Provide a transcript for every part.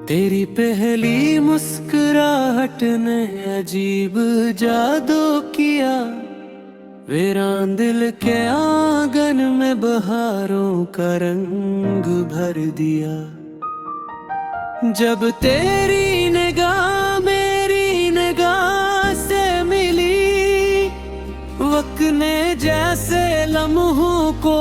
तेरी पहली मुस्कुराहट ने अजीब जादू किया, वीरान दिल के आंगन में बहारों का रंग भर दिया। जब तेरी निगाह मेरी निगाह से मिली, वक्त ने जैसे लम्हों को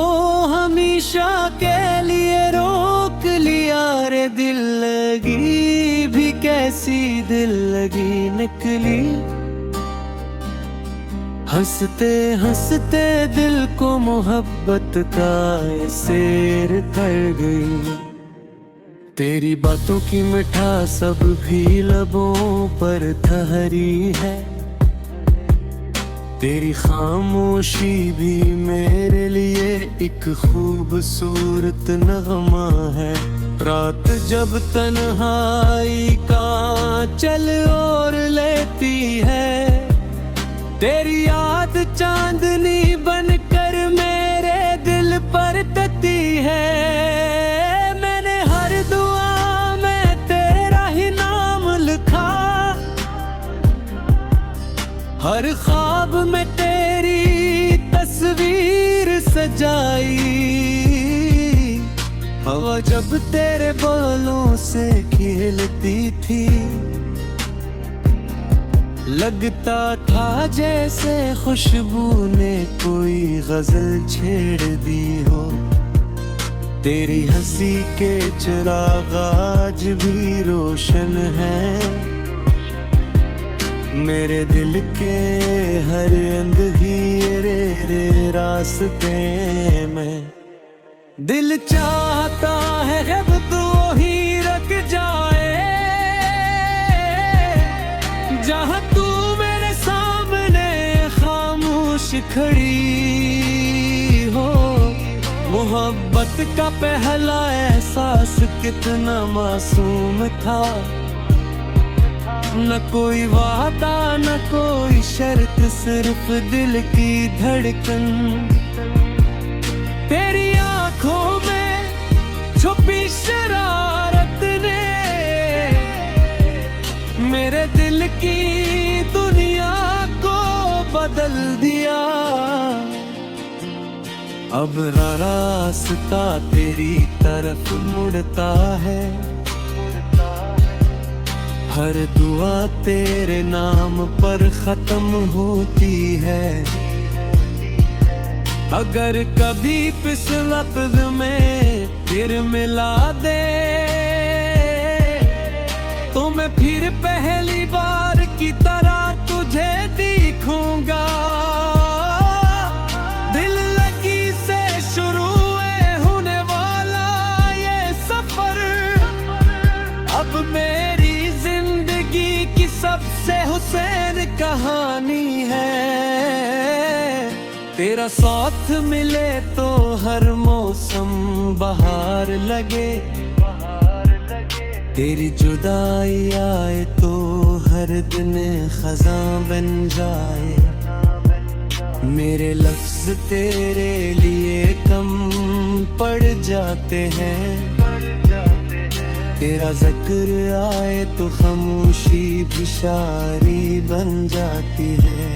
हमेशा के लिए रोक लिया। रे दिल लगी भी कैसी दिल लगी निकली, हंसते हंसते दिल को मोहब्बत का ये शेर कर गई। तेरी बातों की मिठास सब भी लबों पर ठहरी है, तेरी खामोशी भी मेरे लिए एक खूबसूरत नगमा है। रात जब तन्हाई का चल और लेती है, तेरी याद चांदनी बनकर मेरे दिल पर तती है। मैंने हर दुआ में तेरा ही नाम लिखा, हर ख्वाब में तेरी तस्वीर सजाई। हवा जब तेरे बालों से खेलती थी, लगता था जैसे खुशबू ने कोई गजल छेड़ दी हो। तेरी हंसी के चिराग आज भी रोशन है, मेरे दिल के हर अंधेरे रास्ते में। दिल चाहता है जब तू ही रख जाए, जहाँ तू मेरे सामने खामोश खड़ी हो। मोहब्बत का पहला एहसास कितना मासूम था, न कोई वादा न कोई शर्त, सिर्फ दिल की धड़कन। तेरी आंखों में छुपी शरारत ने मेरे दिल की दुनिया को बदल दिया। अब रास्ता तेरी तरफ मुड़ता है, हर दुआ तेरे नाम पर खत्म होती है। अगर कभी फिसलत में फिर मिला दे, तो मैं फिर पहली बार की तरह तुझे दिखूंगा। दिल लगी से शुरू होने वाला ये सफर, अब मेरी जिंदगी की सबसे हुसैन कहानी है। तेरा साथ मिले तो हर मौसम बहार लगे, तेरी जुदाई आए तो हर दिन खज़ां बन जाए। मेरे लफ्ज तेरे लिए कम पड़ जाते हैं, तेरा जिक्र आए तो खामोशी भी शायरी बन जाती है।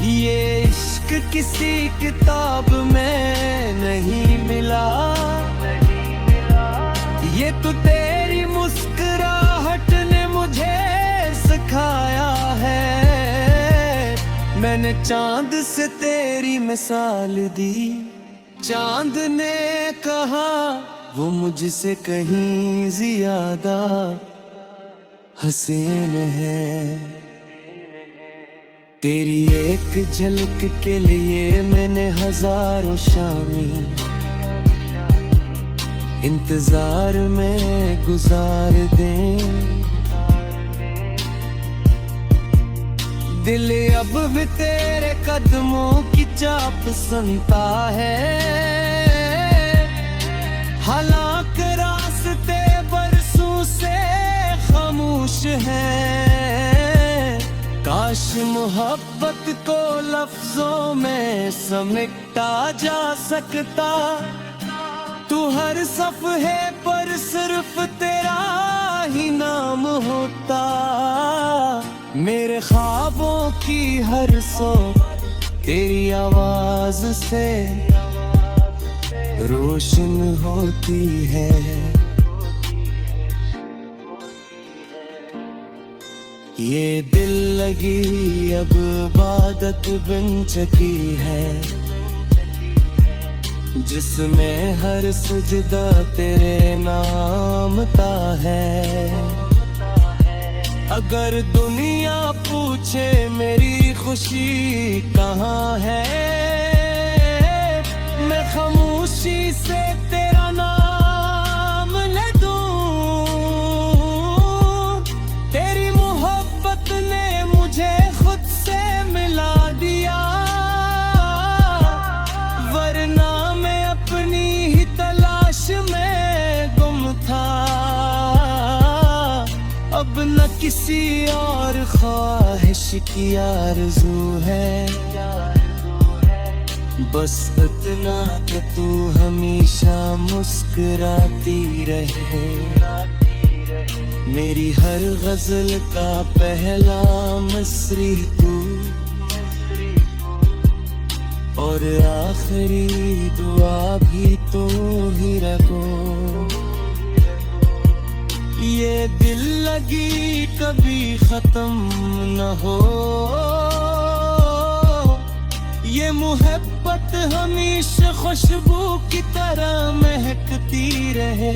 ये इश्क किसी किताब में नहीं मिला, ये तो तेरी मुस्कुराहट ने मुझे सिखाया है। मैंने चांद से तेरी मिसाल दी, चांद ने कहा वो मुझसे कहीं ज्यादा हसीन है। तेरी एक झलक के लिए मैंने हजारों शामें इंतजार में गुजार दें। दिल अब भी तेरे कदमों की चाप सुनता है, हालांकि रास्ते बरसों से खामोश हैं। काश मोहब्बत को लफ्जों में समेटा जा सकता, तू हर सफ़हे पर सिर्फ तेरा खत्म होता। मेरे ख्वाबों की हर सो तेरी आवाज से रोशन होती है। ये दिल लगी अब इबादत बन चुकी है, जिसमें हर सजदा तेरे नाम का है। अगर दुनिया पूछे मेरी खुशी कहाँ है, मैं खामोशी से तेरा नाम ले दूं। तेरी मोहब्बत ने मुझे खुद से मिला दिया, वरना मैं अपनी ही तलाश में गुम था। अब न किसी और ख्वाहिश की आरज़ू है, बस इतना कि तू हमेशा मुस्कुराती रहे। मेरी हर गजल का पहला मिसरी तू, और आखिरी दुआ भी तू ही रखो। ये दिल लगी कभी खत्म न हो, ये मोहब्बत हमेशा खुशबू की तरह महकती रहे।